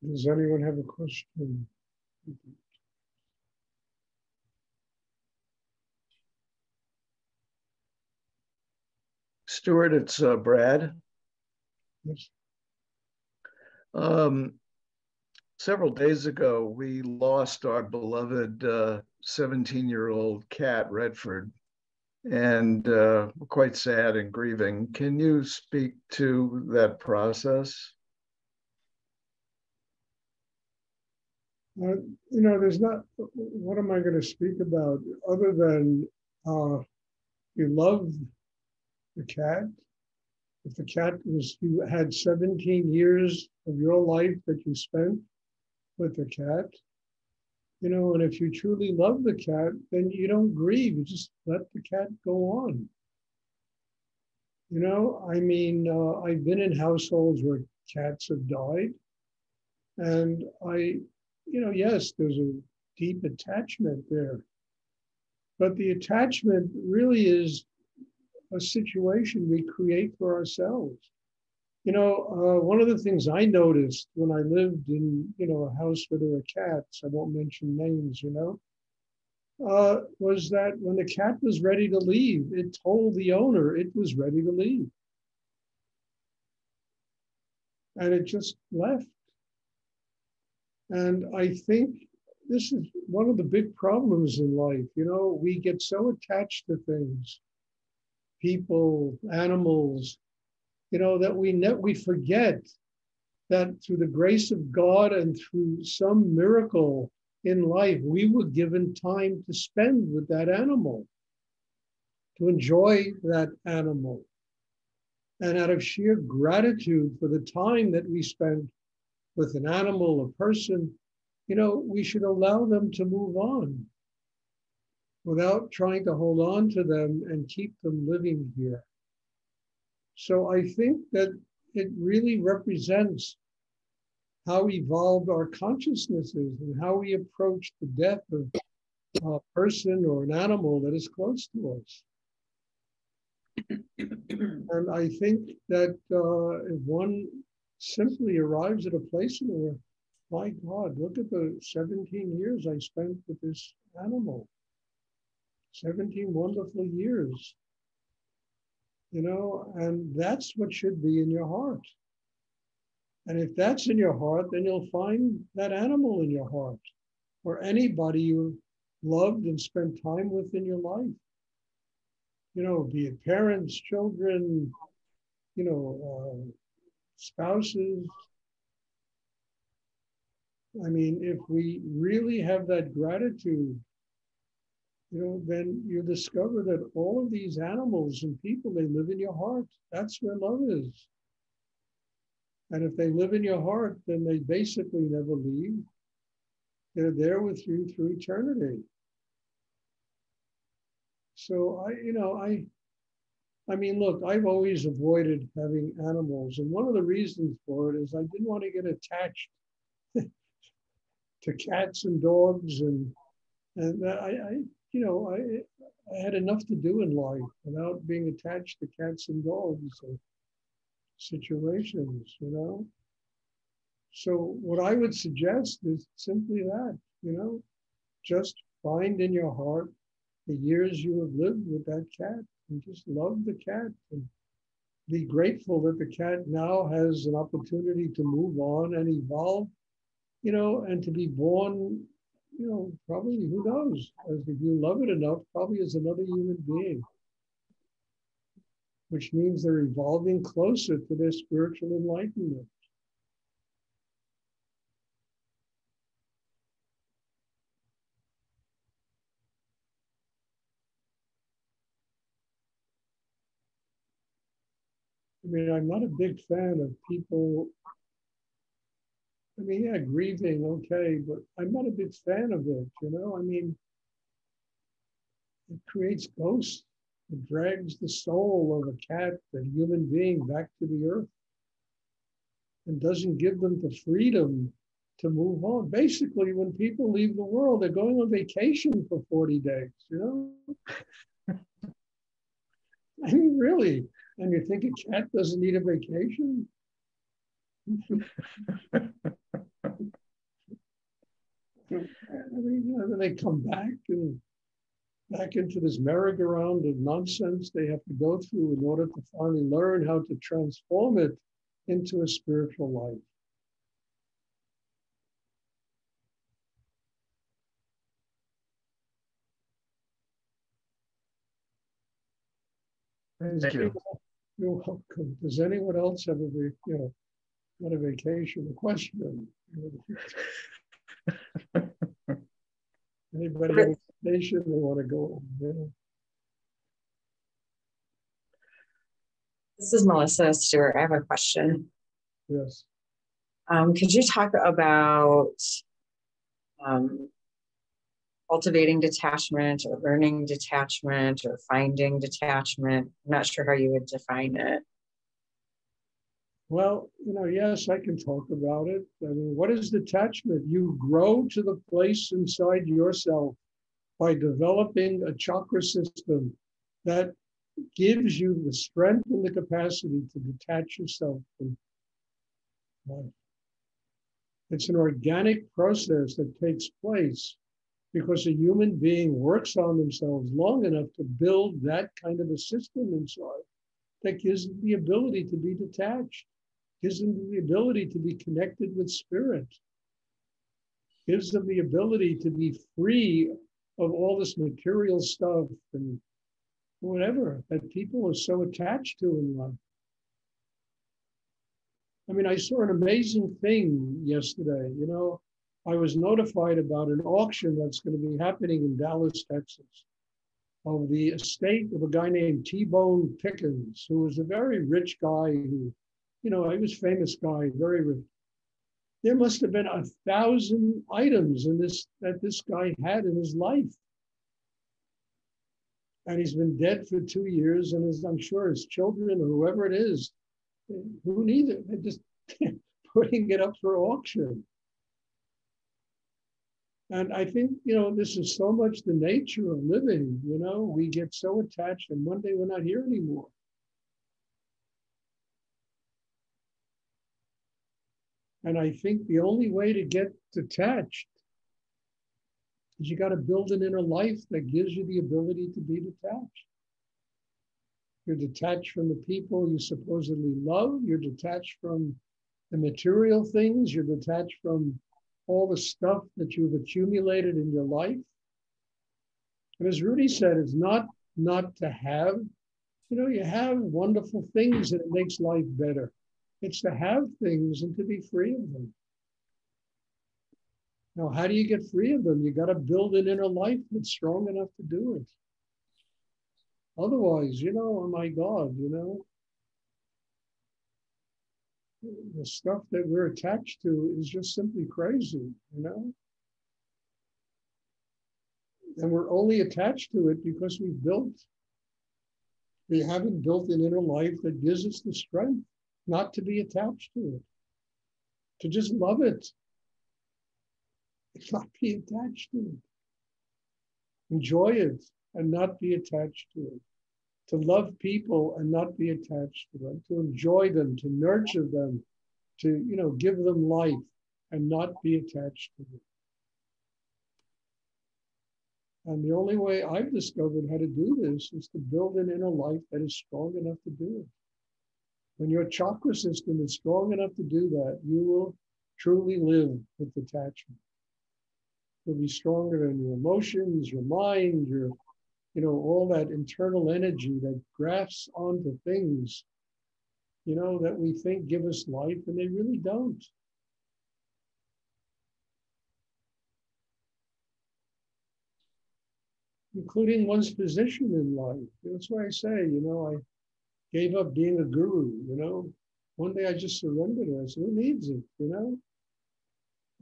Does anyone have a question? Stuart, it's Brad. Yes. Um, Several days ago, we lost our beloved 17-year-old cat, Redford, and we're quite sad and grieving. Can you speak to that process? There's not, what am I going to speak about other than you love the cat. If the cat was, you had 17 years of your life that you spent with the cat, and if you truly love the cat, then you don't grieve. You just let the cat go on. I've been in households where cats have died, and yes, there's a deep attachment there. But the attachment really is a situation we create for ourselves. One of the things I noticed when I lived in, a house where there were cats, I won't mention names, was that when the cat was ready to leave, it told the owner it was ready to leave. And it just left. And I think this is one of the big problems in life. We get so attached to things, people, animals, that we forget that through the grace of God and through some miracle in life, we were given time to spend with that animal, to enjoy that animal. And out of sheer gratitude for the time that we spent with an animal, a person, we should allow them to move on without trying to hold on to them and keep them living here. So I think that it really represents how evolved our consciousness is and how we approach the death of a person or an animal that is close to us. And I think that if one simply arrives at a place where, my God, look at the 17 years I spent with this animal. 17 wonderful years. And that's what should be in your heart. And if that's in your heart, then you'll find that animal in your heart, or anybody you loved and spent time with in your life. Be it parents, children, spouses. I mean, if we really have that gratitude, then you discover that all of these animals and people, they live in your heart. That's where love is. And if they live in your heart, then they basically never leave. They're there with you through eternity. So look, I've always avoided having animals. And one of the reasons for it is I didn't want to get attached to cats and dogs. And I had enough to do in life without being attached to cats and dogs or situations, So what I would suggest is simply that, just find in your heart the years you have lived with that cat and just love the cat and be grateful that the cat now has an opportunity to move on and evolve, and to be born, probably, who knows, as if you love it enough, probably as another human being, which means they're evolving closer to their spiritual enlightenment. I'm not a big fan of people. Yeah, grieving, okay, but I'm not a big fan of it, it creates ghosts. It drags the soul of a cat, a human being, back to the earth and doesn't give them the freedom to move on. Basically, when people leave the world, they're going on vacation for 40 days, really. And you think a cat doesn't need a vacation? I mean, then they come back and back into this merry-go-round of nonsense they have to go through in order to finally learn how to transform it into a spiritual life. Thank you. You're welcome. Does anyone else have not a vacation, a question? Anybody have a vacation they want to go on? This is Melissa Stuart. I have a question. Yes. Could you talk about cultivating detachment or learning detachment or finding detachment? I'm not sure how you would define it. Well, yes, I can talk about it. I mean, what is detachment? You grow to the place inside yourself by developing a chakra system that gives you the strength and the capacity to detach yourself from life. It's an organic process that takes place because a human being works on themselves long enough to build that kind of a system inside that gives them the ability to be detached, gives them the ability to be connected with spirit, gives them the ability to be free of all this material stuff and whatever that people are so attached to in life. I mean, I saw an amazing thing yesterday. I was notified about an auction that's going to be happening in Dallas, Texas, of the estate of a guy named T-Bone Pickens, who was a very rich guy who, he was a famous guy, very rich. There must have been 1,000 items in this that this guy had in his life. And he's been dead for 2 years, and I'm sure his children or whoever it is, who needs it? They're just putting it up for auction. And I think, this is so much the nature of living, we get so attached and one day we're not here anymore. And I think the only way to get detached is you got to build an inner life that gives you the ability to be detached. You're detached from the people you supposedly love. You're detached from the material things. You're detached from all the stuff that you've accumulated in your life. And as Rudy said, it's not to have. You have wonderful things and it makes life better. It's to have things and to be free of them. Now, how do you get free of them? You got to build an inner life that's strong enough to do it. Otherwise, oh my God, the stuff that we're attached to is just simply crazy, And we're only attached to it because we haven't built an inner life that gives us the strength not to be attached to it, to just love it, not be attached to it, enjoy it and not be attached to it, to love people and not be attached to them, to enjoy them, to nurture them, to, give them life and not be attached to them. And the only way I've discovered how to do this is to build an inner life that is strong enough to do it. When your chakra system is strong enough to do that, you will truly live with detachment. You'll be stronger in your emotions, your mind, your, all that internal energy that grasps onto things, that we think give us life, and they really don't. Including one's position in life. That's why I say, I gave up being a guru, One day I just surrendered it. I said, who needs it,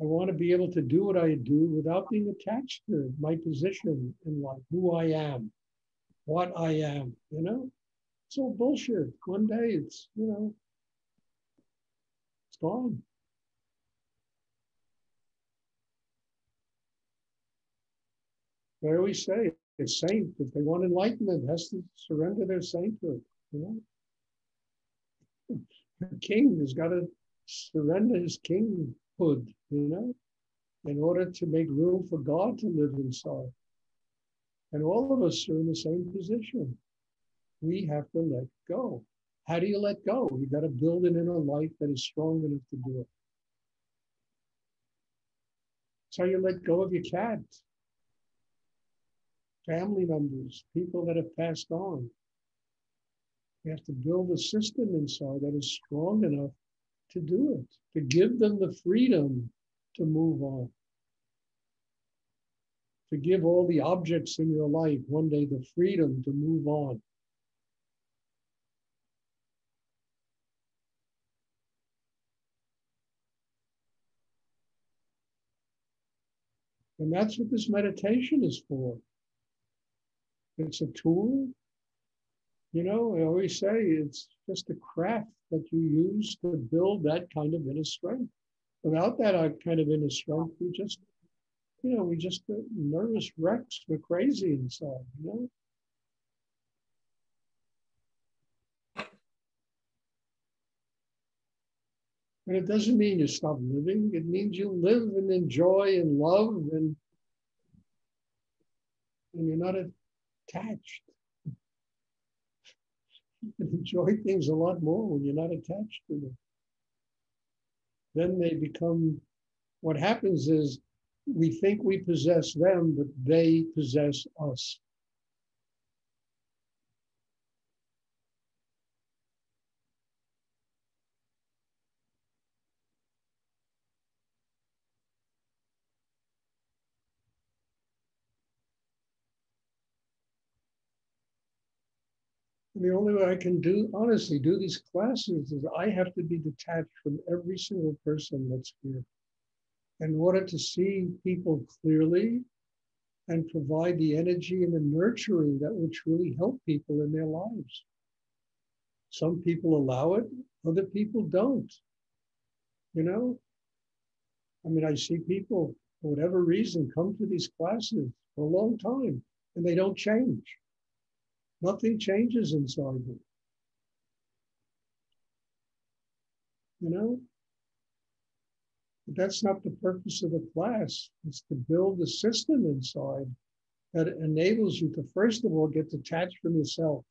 I want to be able to do what I do without being attached to my position in life, who I am, what I am, It's all bullshit. One day it's, it's gone. I always say a saint, if they want enlightenment, has to surrender their sainthood, The king has got to surrender his kinghood, in order to make room for God to live inside. And all of us are in the same position. We have to let go. How do you let go? You got to build an inner life that is strong enough to do it. That's how you let go of your cat, family members, people that have passed on. You have to build a system inside that is strong enough to do it, to give them the freedom to move on, to give all the objects in your life one day the freedom to move on. And that's what this meditation is for. It's a tool. You know, I always say it's just a craft that you use to build that kind of inner strength. Without that kind of inner strength, we just nervous wrecks. We're crazy inside, you know? And it doesn't mean you stop living. It means you live and enjoy and love and you're not attached. You can enjoy things a lot more when you're not attached to them. Then they become, what happens is we think we possess them, but they possess us. And the only way I can honestly do these classes is I have to be detached from every single person that's here in order to see people clearly and provide the energy and the nurturing that will truly help people in their lives. Some people allow it, other people don't. You know? I mean, I see people, for whatever reason, come to these classes for a long time and they don't change. Nothing changes inside them. You know? But that's not the purpose of the class. It's to build a system inside that enables you to, first of all, get detached from yourself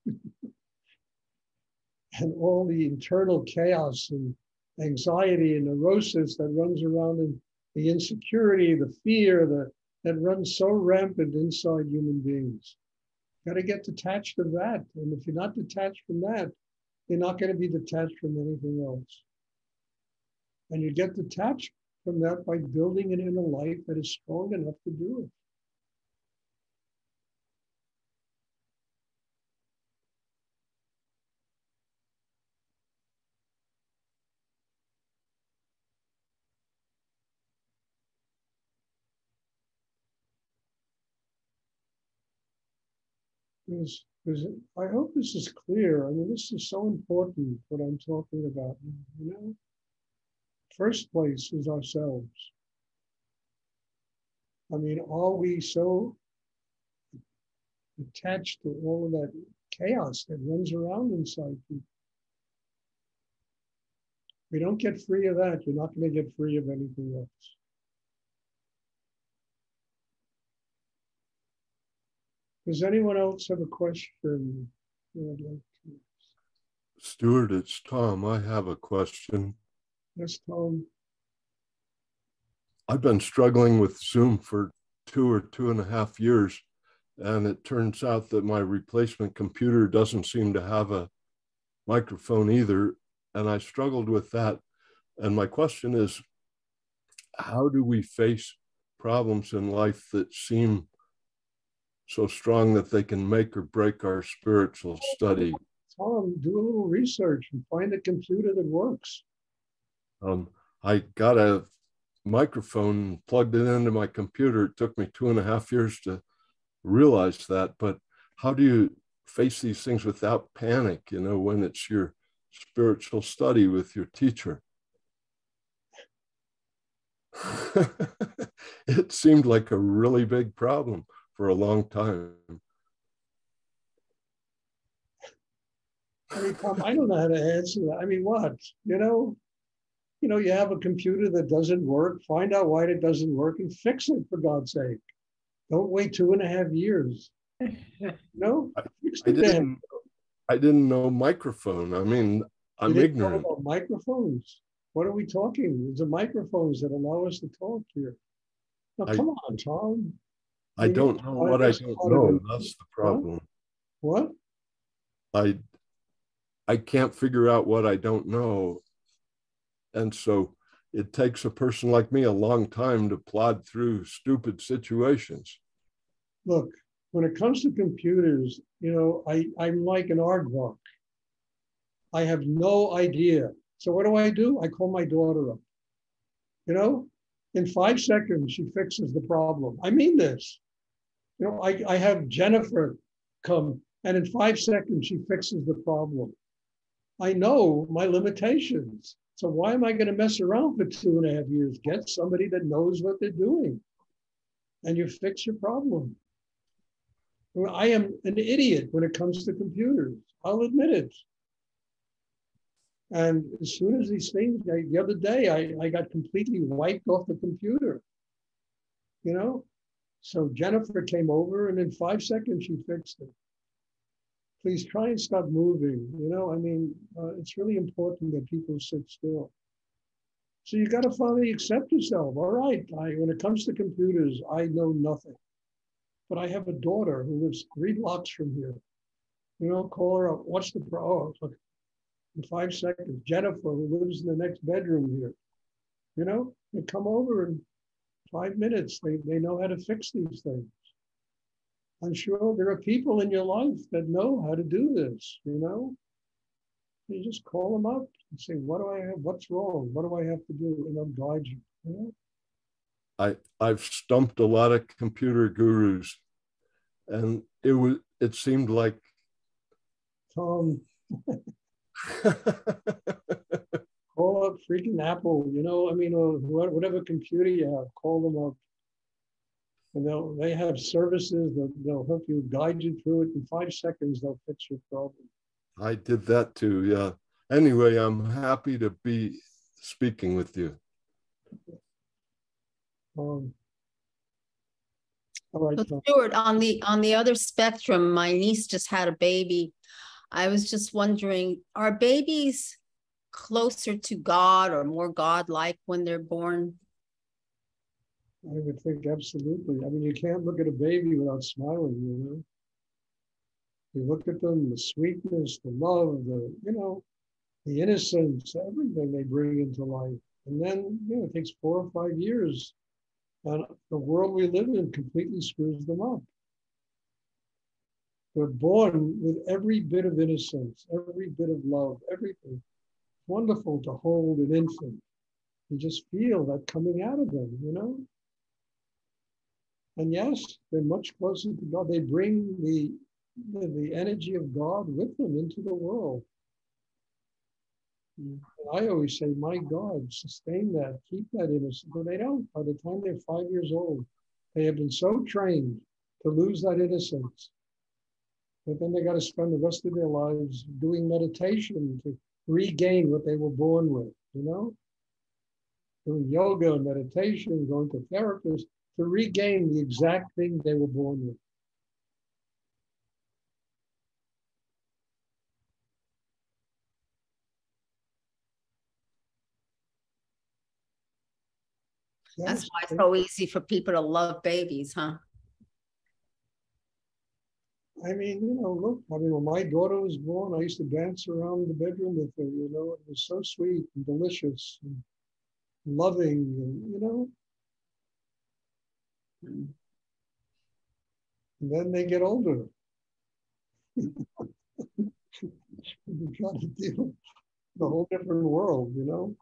and all the internal chaos and anxiety and neurosis that runs around, and the insecurity, the fear that runs so rampant inside human beings. Got to get detached from that. And if you're not detached from that, you're not going to be detached from anything else. And you get detached from that by building an inner life that is strong enough to do it. Because I hope this is clear. I mean, this is so important, what I'm talking about. You know, first place is ourselves. I mean, are we so attached to all of that chaos that runs around inside people? If we don't get free of that, you're not going to get free of anything else. Does anyone else have a question? Stuart, it's Tom. I have a question. Yes, Tom. I've been struggling with Zoom for 2.5 years, and it turns out that my replacement computer doesn't seem to have a microphone either, and I struggled with that. And my question is, how do we face problems in life that seem so strong that they can make or break our spiritual study? Tom, do a little research and find a computer that works. I got a microphone, plugged it into my computer. It took me 2.5 years to realize that. But how do you face these things without panic, you know, when it's your spiritual study with your teacher? It seemed like a really big problem for a long time. I mean, Tom, I don't know how to answer that. I mean, what? You know, You know, you have a computer that doesn't work, find out why it doesn't work and fix it, for God's sake. Don't wait 2.5 years. No, fix I the damn. didn't I didn't know microphone. I mean, You I'm didn't know ignorant. about microphones. What are we talking? There's the microphones that allow us to talk here. Now, I come on, Tom. I don't know what I don't know. That's the problem. What? I can't figure out what I don't know. And so it takes a person like me a long time to plod through stupid situations. Look, when it comes to computers, you know, I'm like an aardvark. I have no idea. So what do? I call my daughter up. You know, in 5 seconds, she fixes the problem. I mean this. You know, I have Jennifer come, and in 5 seconds, she fixes the problem. I know my limitations. So why am I going to mess around for 2.5 years? Get somebody that knows what they're doing, and you fix your problem. I am an idiot when it comes to computers. I'll admit it. And as soon as these things, the other day, I got completely wiped off the computer, you know? So Jennifer came over and in 5 seconds, she fixed it. Please try and stop moving. You know, I mean, it's really important that people sit still. So you got to finally accept yourself. All right, when it comes to computers, I know nothing. But I have a daughter who lives 3 blocks from here. You know, call her up. What's the problem? Oh, in 5 seconds. Jennifer, who lives in the next bedroom here. You know, they come over in 5 minutes. They know how to fix these things. I'm sure there are people in your life that know how to do this, you know? You just call them up and say, what do I have? What's wrong? What do I have to do? And they'll guide you, you know? I've stumped a lot of computer gurus, and it seemed like Tom, call up freaking Apple, you know, I mean, or whatever computer you have, call them up. And they have services that they'll help you, guide you through it. In 5 seconds, they'll fix your problem. I did that too, yeah. Anyway, I'm happy to be speaking with you. All right, So Stuart, on the other spectrum, my niece just had a baby. I was just wondering, are babies closer to God or more God-like when they're born? I would think absolutely. I mean, you can't look at a baby without smiling, you know? You look at them, the sweetness, the love, you know, the innocence, everything they bring into life. And then, you know, it takes 4 or 5 years. And the world we live in completely screws them up. They're born with every bit of innocence, every bit of love, everything. It's wonderful to hold an infant. You just feel that coming out of them, you know? And yes, they're much closer to God. They bring the energy of God with them into the world. And I always say, my God, sustain that, keep that innocence. But they don't. By the time they're 5 years old, they have been so trained to lose that innocence. But then they got to spend the rest of their lives doing meditation to regain what they were born with, you know? Doing yoga and meditation, going to therapists to regain the exact thing they were born with. That's why it's so easy for people to love babies, huh? I mean, you know, look, I mean, when my daughter was born, I used to dance around the bedroom with her, you know, it was so sweet and delicious and loving, and, you know. And then they get older. You got to deal with a whole different world, you know.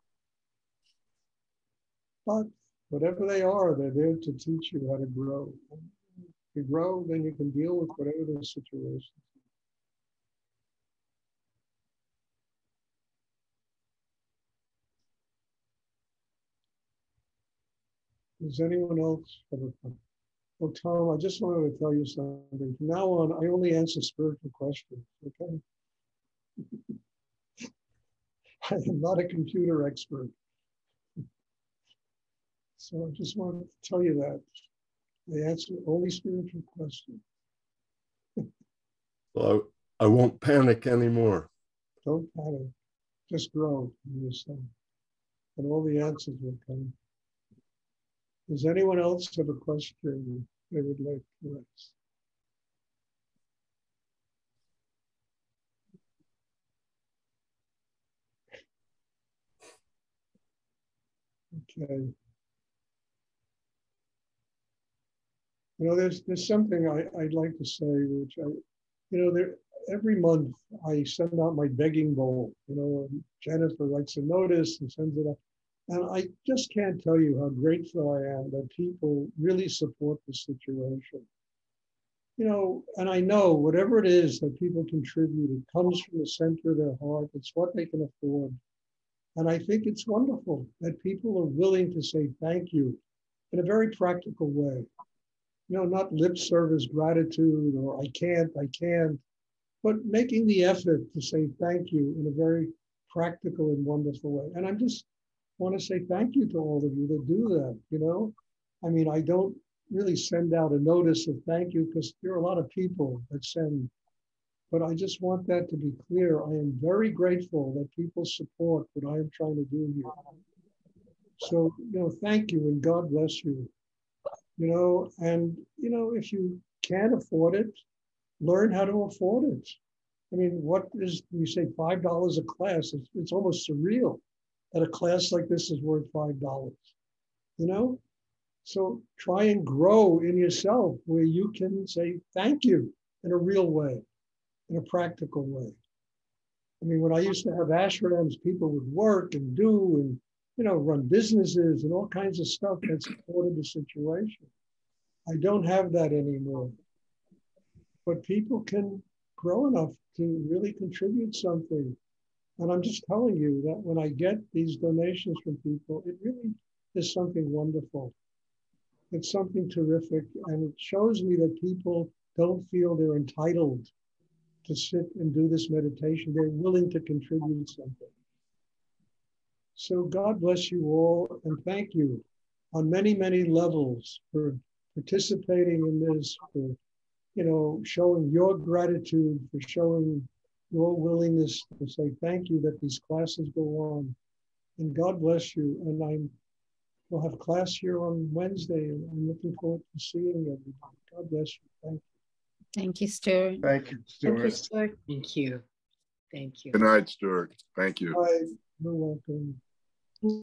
But whatever they are, they're there to teach you how to grow. If you grow, then you can deal with whatever the situation is. Does anyone else have a question? Oh, Tom, I just wanted to tell you something. From now on, I only answer spiritual questions, okay? I am not a computer expert. So I just wanted to tell you that. The answer, only spiritual question. Well, I won't panic anymore. Don't panic. Just grow in yourself. And all the answers will come. Does anyone else have a question they would like to ask? Okay. You know, there's something I'd like to say, which every month I send out my begging bowl. You know, and Jennifer writes a notice and sends it out. And I just can't tell you how grateful I am that people really support the situation. You know, and I know whatever it is that people contribute, it comes from the center of their heart. It's what they can afford. And I think it's wonderful that people are willing to say thank you in a very practical way. You know, not lip service gratitude or I can't, but making the effort to say thank you in a very practical and wonderful way. And I just want to say thank you to all of you that do that, you know. I mean, I don't really send out a notice of thank you because there are a lot of people that send, but I just want that to be clear. I am very grateful that people support what I am trying to do here. So, you know, thank you and God bless you. You know, and, you know, if you can't afford it, learn how to afford it. I mean, what is, you say $5 a class, it's almost surreal that a class like this is worth $5, you know? So try and grow in yourself where you can say thank you in a real way, in a practical way. I mean, when I used to have ashrams, people would work and do and, you know, run businesses and all kinds of stuff that supported the situation. I don't have that anymore. But people can grow enough to really contribute something. And I'm just telling you that when I get these donations from people, it really is something wonderful. It's something terrific. And it shows me that people don't feel they're entitled to sit and do this meditation. They're willing to contribute something. So God bless you all and thank you on many, many levels for participating in this, for, you know, showing your gratitude, for showing your willingness to say thank you that these classes go on. And God bless you. And we'll have class here on Wednesday, and I'm looking forward to seeing everybody. God bless you. Thank you. Thank you, Stuart. Thank you, Stuart. Thank you, Stuart. Thank you. Thank you. Good night, Stuart. Thank you. Bye. You're welcome.